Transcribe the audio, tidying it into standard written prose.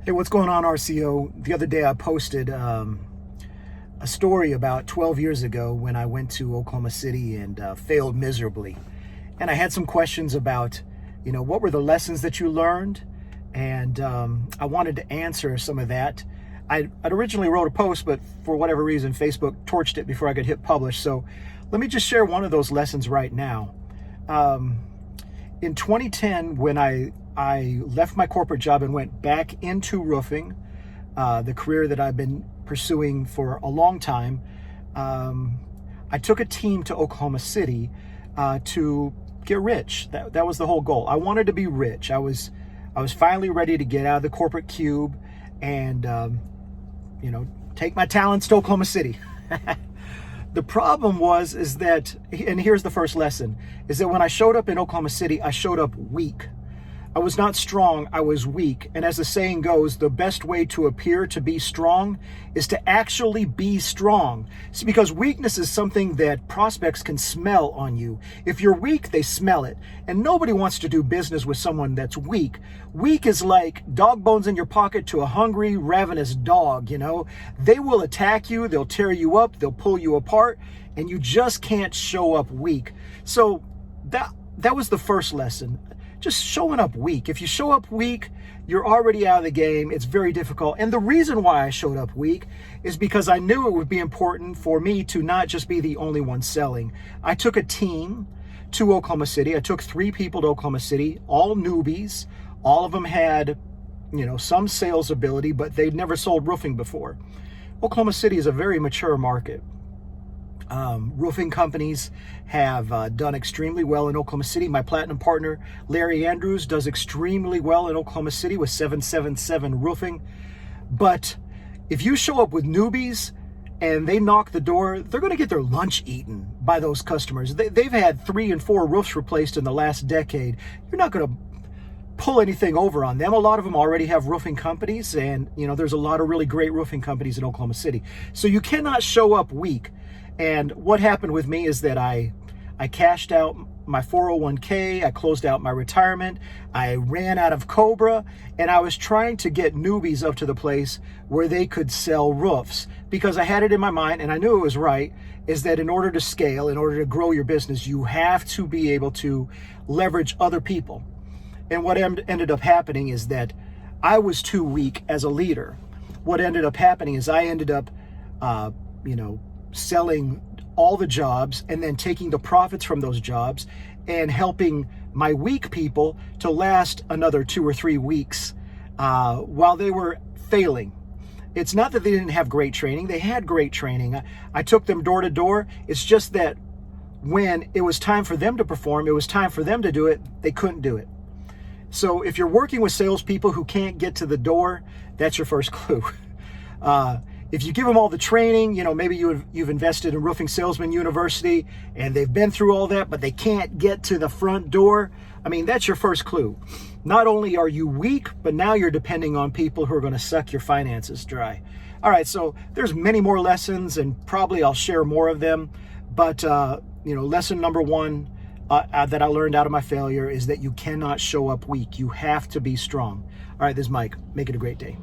Hey, what's going on, RCO? The other day I posted a story about 12 years ago when I went to Oklahoma City and failed miserably. And I had some questions about, what were the lessons that you learned? And I wanted to answer some of that. I'd originally wrote a post, but for whatever reason, Facebook torched it before I could hit publish. So let me just share one of those lessons right now. In 2010, when I left my corporate job and went back into roofing, the career that I've been pursuing for a long time, I took a team to Oklahoma City to get rich. That was the whole goal. I wanted to be rich. I was finally ready to get out of the corporate cube and take my talents to Oklahoma City. The problem is that, and here's the first lesson, is that when I showed up in Oklahoma City, I showed up weak. I was not strong, I was weak. And as the saying goes, the best way to appear to be strong is to actually be strong. See, because weakness is something that prospects can smell on you. If you're weak, they smell it. And nobody wants to do business with someone that's weak. Weak is like dog bones in your pocket to a hungry, ravenous dog, They will attack you, they'll tear you up, they'll pull you apart, and you just can't show up weak. So that was the first lesson. Just showing up weak. If you show up weak, you're already out of the game. It's very difficult. And the reason why I showed up weak is because I knew it would be important for me to not just be the only one selling. I took a team to Oklahoma City. I took 3 people to Oklahoma City, all newbies. All of them had, some sales ability, but they'd never sold roofing before. Oklahoma City is a very mature market. Roofing companies have done extremely well in Oklahoma City. My platinum partner, Larry Andrews, does extremely well in Oklahoma City with 777 Roofing. But if you show up with newbies and they knock the door, they're going to get their lunch eaten by those customers. They've had 3 and 4 roofs replaced in the last decade. You're not going to pull anything over on them. A lot of them already have roofing companies, and there's a lot of really great roofing companies in Oklahoma City. So you cannot show up weak. And what happened with me is that I cashed out my 401k, I closed out my retirement, I ran out of Cobra, and I was trying to get newbies up to the place where they could sell roofs, because I had it in my mind, and I knew it was right, is that in order to scale, in order to grow your business, you have to be able to leverage other people. And what ended up happening is that I was too weak as a leader. What ended up happening is I ended up, selling all the jobs and then taking the profits from those jobs and helping my weak people to last another 2 or 3 weeks while they were failing. It's not that they didn't have great training. They had great training. I took them door to door. It's just that when it was time for them to perform, it was time for them to do it, they couldn't do it. So if you're working with salespeople who can't get to the door, that's your first clue. If you give them all the training, maybe you've invested in Roofing Salesman University and they've been through all that, but they can't get to the front door. That's your first clue. Not only are you weak, but now you're depending on people who are going to suck your finances dry. All right, so there's many more lessons, and probably I'll share more of them. But, lesson number 1 that I learned out of my failure is that you cannot show up weak. You have to be strong. All right, this is Mike. Make it a great day.